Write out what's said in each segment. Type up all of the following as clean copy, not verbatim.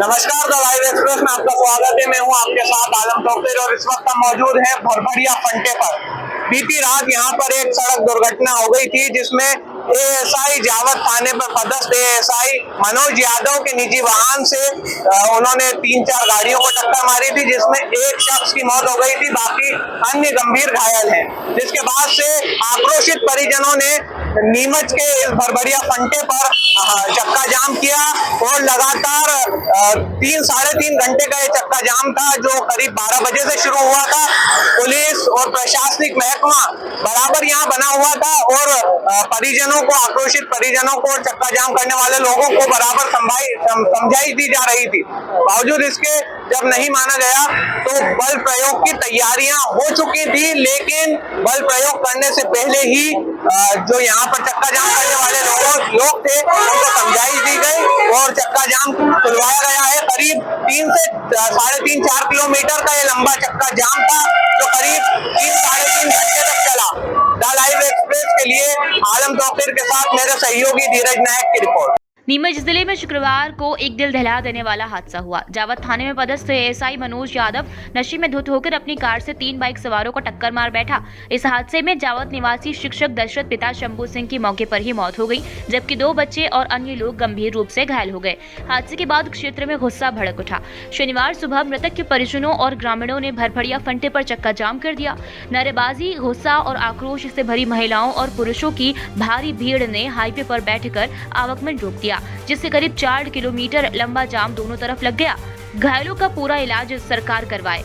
नमस्कार, the live express में आपका स्वागत है। मैं हूं आपके साथ आलम तौकीर और इस वक्त हम मौजूद हैं भरभड़िया फंटे पर। बीती रात यहां पर एक सड़क दुर्घटना हो गई थी जिसमें एएसआई जावत थाने पर पदस्थ एएसआई मनोज यादव के निजी वाहन से उन्होंने 3-4 गाड़ियों को टक्कर मारी थी, जिसमें एक शख्स की मौत हो गई थी, बाकी अन्य गंभीर घायल हैं। जिसके बाद से आक्रोशित परिजनों ने नीमच के इस भरभड़िया फंटे पर चक्का जाम किया और लगातार 3-3.5 घंटे का ये चक्का जाम था, जो करीब 12 बजे से शुरू हुआ था। पुलिस और प्रशासनिक महकमा बराबर यहाँ बना हुआ था और परिजनों को, आक्रोशित परिजनों को और चक्का जाम करने वाले लोगों को बराबर समझाई दी जा रही थी। बावजूद इसके जब नहीं माना गया तो बल प्रयोग की तैयारियां हो चुकी थी, लेकिन बल प्रयोग करने से पहले ही जो यहाँ पर चक्का जाम करने वाले लोग थे उनको समझाई दी गई और चक्का जाम खुलवाया गया है। करीब 3 से 3.5-4 किलोमीटर का ये लंबा चक्का जाम था, जो करीब 3-3.5 घंटे तक चला। द लाइव एक्सप्रेस के लिए आलम तौकीर के साथ मेरे सहयोगी धीरज नायक की रिपोर्ट। नीमच जिले में शुक्रवार को एक दिल दहला देने वाला हादसा हुआ। जावत थाने में पदस्थ एएसआई मनोज यादव नशे में धुत होकर अपनी कार से 3 बाइक सवारों को टक्कर मार बैठा। इस हादसे में जावत निवासी शिक्षक दशरथ पिता शंभू सिंह की मौके पर ही मौत हो गई, जबकि 2 बच्चे और अन्य लोग गंभीर रूप से घायल हो गए। हादसे के बाद क्षेत्र में गुस्सा भड़क उठा। शनिवार सुबह मृतक के परिजनों और ग्रामीणों ने भरभड़िया फंटे पर चक्का जाम कर दिया। नारेबाजी, गुस्सा और आक्रोश से भरी महिलाओं और पुरुषों की भारी भीड़ ने हाईवे पर बैठकर आवागमन रोक दिया, जिससे करीब 4 किलोमीटर लंबा जाम दोनों तरफ लग गया। घायलों का पूरा इलाज सरकार करवाए।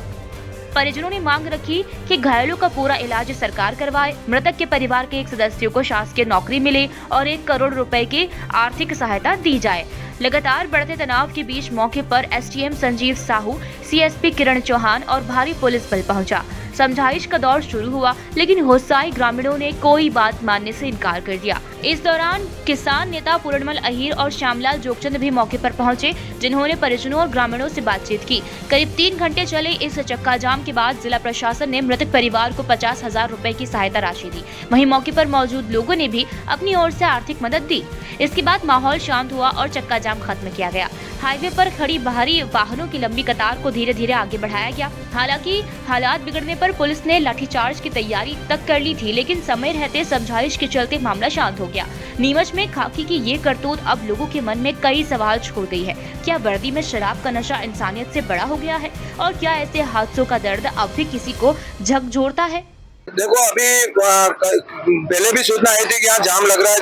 परिजनों ने मांग रखी कि घायलों का पूरा इलाज सरकार करवाए, मृतक के परिवार के एक सदस्य को शासकीय नौकरी मिले और 1 करोड़ रुपए की आर्थिक सहायता दी जाए। लगातार बढ़ते तनाव के बीच मौके पर एसडीएम संजीव साहू, सीएसपी किरण चौहान और भारी पुलिस बल पहुंचा। समझाइश का दौर शुरू हुआ, लेकिन गुस्साए ग्रामीणों ने कोई बात मानने से इनकार कर दिया। इस दौरान किसान नेता पूरणमल अहीर और श्यामलाल जोगचंद भी मौके पर पहुंचे, जिन्होंने परिजनों और ग्रामीणों से बातचीत की। करीब 3 घंटे चले इस चक्का जाम के बाद जिला प्रशासन ने मृतक परिवार को 50,000 रुपए की सहायता राशि दी। वहीं मौके पर मौजूद लोगों ने भी अपनी ओर से आर्थिक मदद दी। इसके बाद माहौल शांत हुआ और चक्का जाम खत्म किया गया। हाईवे पर खड़ी बाहरी वाहनों की लंबी कतार को धीरे धीरे आगे बढ़ाया गया। हालांकि हालात बिगड़ने पर पुलिस ने लाठीचार्ज की तैयारी तक कर ली थी, लेकिन समय रहते समझाइश के चलते मामला शांत हो गया। नीमच में खाकी की ये करतूत अब लोगों के मन में कई सवाल छोड़ गई है। क्या वर्दी में शराब का नशा इंसानियत से बड़ा हो गया है? और क्या ऐसे हादसों का दर्द अब भी किसी को झकझोरता है? देखो, अभी पहले भी सूचना आई थी कि यहाँ जाम लग रहा है,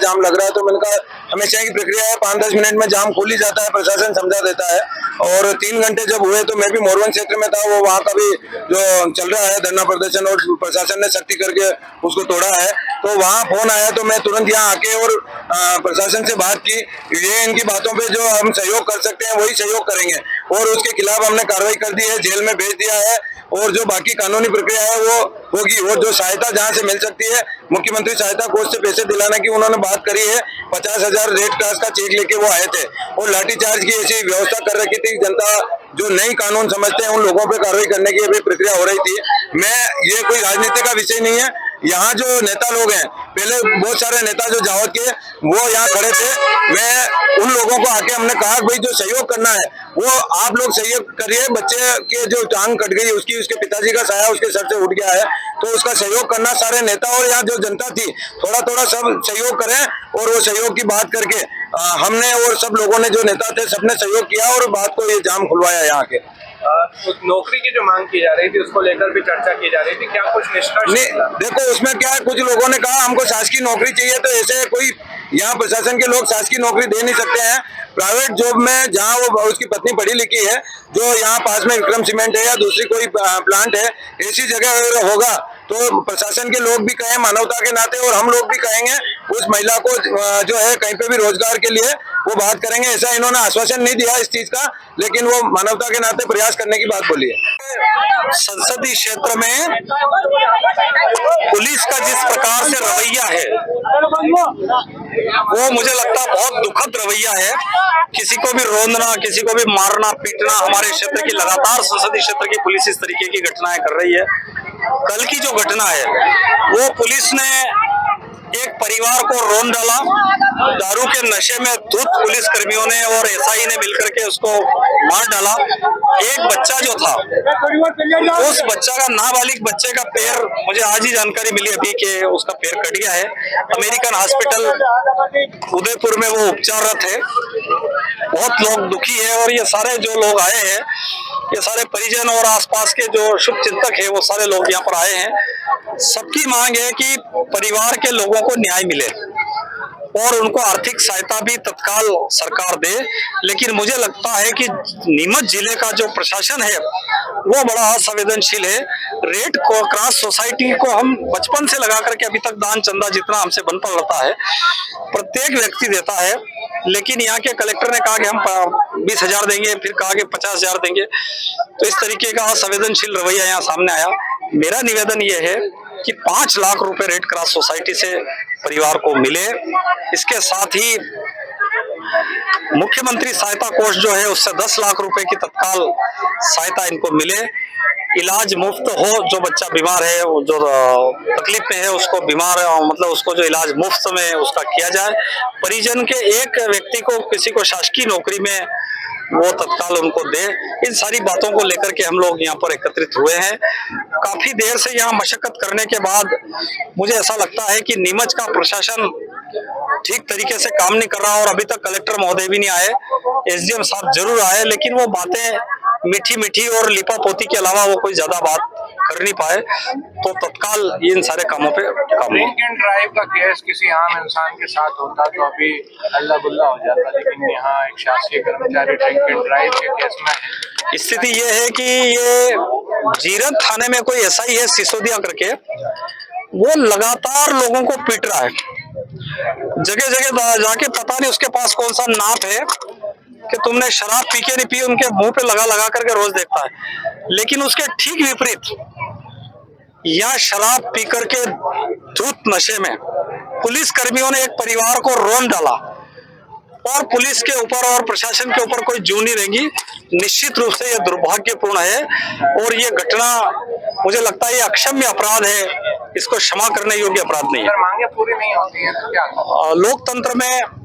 तो मैंने कहा हमेशा की प्रक्रिया है, 5-10 मिनट में जाम खुल ही जाता है, प्रशासन समझा देता है। और 3 घंटे जब हुए तो मैं भी मोरवन क्षेत्र में था, वो वहाँ का भी जो चल रहा है धरना प्रदर्शन और प्रशासन ने सख्ती करके उसको तोड़ा है, तो वहाँ फोन आया तो मैं तुरंत यहाँ आके और प्रशासन से बात की। ये इनकी बातों पे जो हम सहयोग कर सकते हैं वही सहयोग करेंगे और उसके खिलाफ हमने कार्रवाई कर दी है, जेल में भेज दिया है और जो बाकी कानूनी प्रक्रिया है वो होगी। और जो सहायता जहाँ से मिल सकती है, मुख्यमंत्री सहायता कोष से पैसे दिलाने की उन्होंने बात करी है। 50,000 रेड क्रॉस का चेक लेके वो आए थे और लाठीचार्ज की ऐसी व्यवस्था कर रखी थी। जनता जो नई कानून समझते हैं उन लोगों पे कार्रवाई करने की अभी प्रक्रिया हो रही थी। ये कोई राजनीति का विषय नहीं है। यहाँ जो नेता लोग हैं, पहले बहुत सारे नेता जो जावत के वो यहाँ खड़े थे, मैं उन लोगों को आके हमने कहा भाई जो सहयोग करना है वो आप लोग सहयोग करिए। बच्चे के जो टांग कट गई उसके पिताजी का साया उसके सर से उठ गया है, तो उसका सहयोग करना सारे नेता और यहाँ जो जनता थी थोड़ा सब सहयोग करें। और वो सहयोग की बात करके हमने और सब लोगों ने जो नेता थे सबने सहयोग किया और बात को ये जाम खुलवाया यहाँ के। नौकरी की जो मांग की जा रही थी उसको लेकर भी चर्चा की जा रही थी, क्या कुछ निष्कर्ष? नहीं, देखो उसमें क्या है, कुछ लोगों ने कहा हमको शासकीय नौकरी चाहिए, तो ऐसे कोई यहाँ प्रशासन के लोग शासकीय नौकरी दे नहीं सकते हैं। प्राइवेट जॉब में जहाँ वो उसकी पत्नी पढ़ी लिखी है, जो यहाँ पास में विक्रम सीमेंट है या दूसरी कोई प्लांट है, ऐसी जगह अगर होगा तो प्रशासन के लोग भी कहें मानवता के नाते, और हम लोग भी कहेंगे उस महिला को जो है कहीं पे भी रोजगार के लिए वो बात करेंगे। ऐसा इन्होंने आश्वासन नहीं दिया इस चीज का, लेकिन वो मानवता के नाते प्रयास करने की बात बोली है। संसदीय क्षेत्र में पुलिस का जिस प्रकार से रवैया है वो मुझे लगता है बहुत दुखद रवैया है। किसी को भी रोंदना, किसी को भी मारना पीटना, हमारे क्षेत्र की लगातार संसदीय क्षेत्र की पुलिस इस तरीके की घटनाएं कर रही है। कल की जो घटना है वो पुलिस ने एक परिवार को रोन डाला, दारू के नशे में धुत पुलिस कर्मियों ने और एसआई ने मिलकर के उसको मार डाला। एक बच्चा जो था, उस बच्चा का, नाबालिग बच्चे का पैर, मुझे आज ही जानकारी मिली अभी कि उसका पैर कट गया है। अमेरिकन हॉस्पिटल उदयपुर में वो उपचाररत है। बहुत लोग दुखी है और ये सारे जो लोग आए हैं, ये सारे परिजन और आसपास के जो शुभ चिंतक है, वो सारे लोग यहाँ पर आए हैं। सबकी मांग है कि परिवार के लोगों को न्याय मिले और उनको आर्थिक सहायता भी तत्काल सरकार दे। लेकिन मुझे लगता है कि नीमच जिले का जो प्रशासन है वो बड़ा असंवेदनशील है। रेड क्रॉस सोसाइटी को हम बचपन से लगा करके अभी तक दान चंदा जितना हमसे बन पड़ता है प्रत्येक व्यक्ति देता है, लेकिन यहाँ के कलेक्टर ने कहा कि हम 20,000 देंगे, फिर कहा कि 50,000 देंगे। तो इस तरीके का असंवेदनशील रवैया यहाँ सामने आया। मेरा निवेदन ये है कि 5 लाख रुपए रेड क्रॉस सोसाइटी से परिवार को मिले। इसके साथ ही मुख्यमंत्री सहायता कोष जो है उससे 10 लाख रुपए की तत्काल सहायता इनको मिले। इलाज मुफ्त हो, जो बच्चा बीमार है, जो तकलीफ में है, उसको बीमार मतलब उसको जो इलाज मुफ्त में उसका किया जाए। परिजन के एक व्यक्ति को, किसी को शासकीय नौकरी में वो तत्काल उनको दे। इन सारी बातों को लेकर के हम लोग यहाँ पर एकत्रित हुए हैं। काफी देर से यहाँ मशक्कत करने के बाद मुझे ऐसा लगता है कि नीमच का प्रशासन ठीक तरीके से काम नहीं कर रहा और अभी तक कलेक्टर महोदय भी नहीं आए। एसडीएम साहब जरूर आए, लेकिन वो बातें मीठी मीठी और लिपापोती के अलावा वो कोई ज्यादा बात कर नहीं पाए। तो तत्काल इन सारे कामों पे काम। ड्रिंक एंड ड्राइव का केस किसी आम इंसान के साथ होता तो अभी अल्लाह बुल्ला हो जाता, लेकिन यहाँ एक शासकीय कर्मचारी ड्रिंक एंड ड्राइव के केस में। स्थिति ये है कि ये जीरत थाने में कोई एसआई है सिसोदिया करके, वो लगातार लोगों को पीट रहा है। जगह जगह जाके पता नहीं उसके पास कौन सा नाप है कि तुमने शराब पी के नहीं पी, उनके मुंह पे लगा लगा करके रोज देखता है। लेकिन उसके ठीक विपरीत यहाँ शराब पी करके धुत नशे में पुलिस कर्मियों ने एक परिवार को रोन डाला और पुलिस के ऊपर और प्रशासन के ऊपर कोई जू नहीं रहेंगी। निश्चित रूप से ये दुर्भाग्यपूर्ण है और ये घटना मुझे लगता है ये अक्षम्य अपराध है, इसको क्षमा करने योग्य अपराध नहीं है। अगर मांगे पूरी नहीं होती है तो क्या? लोकतंत्र में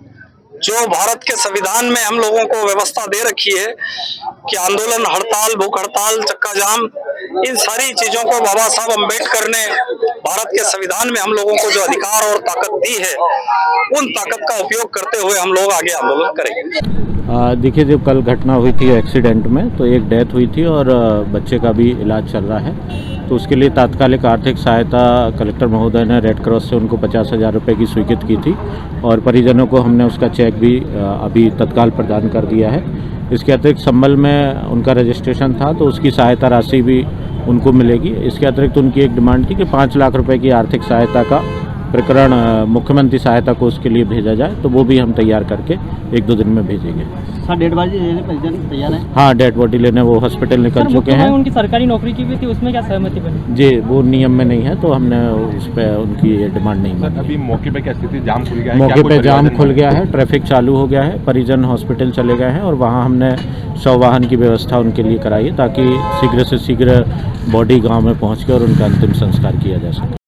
जो भारत के संविधान में हम लोगों को व्यवस्था दे रखी है कि आंदोलन, हड़ताल, भूख हड़ताल, चक्का जाम, इन सारी चीजों को बाबा साहब अम्बेडकर ने भारत के संविधान में हम लोगों को जो अधिकार और ताकत दी है, उन ताकत का उपयोग करते हुए हम लोग आगे आंदोलन करेंगे। देखिए, जब कल घटना हुई थी एक्सीडेंट में, तो एक डेथ हुई थी और बच्चे का भी इलाज चल रहा है। तो उसके लिए तात्कालिक आर्थिक सहायता कलेक्टर महोदय ने रेड क्रॉस से उनको 50,000 रुपये की स्वीकृत की थी और परिजनों को हमने उसका चेक भी अभी तत्काल प्रदान कर दिया है। इसके अतिरिक्त संबल में उनका रजिस्ट्रेशन था तो उसकी सहायता राशि भी उनको मिलेगी। इसके अतिरिक्त उनकी एक डिमांड थी कि 5 लाख रुपए की आर्थिक सहायता का प्रकरण मुख्यमंत्री सहायता कोष के लिए भेजा जाए, तो वो भी हम तैयार करके 1-2 दिन में भेजेंगे। सर, डेड बॉडी लेने परिजन तैयार है? हाँ, डेड बॉडी लेने वो हॉस्पिटल निकल चुके हैं। उनकी सरकारी नौकरी की भी थी, उसमें क्या सहमति बनी? जी, वो नियम में नहीं है तो हमने उस पर उनकी डिमांड नहीं मानी। अभी मौके पे क्या स्थिति, जाम खुल गया है? मौके पे जाम खुल गया है, ट्रैफिक चालू हो गया है, परिजन हॉस्पिटल चले गए हैं और वहाँ हमने शव वाहन की व्यवस्था उनके लिए कराई है ताकि शीघ्र से शीघ्र बॉडी गाँव में पहुँच के और उनका अंतिम संस्कार किया जा सके।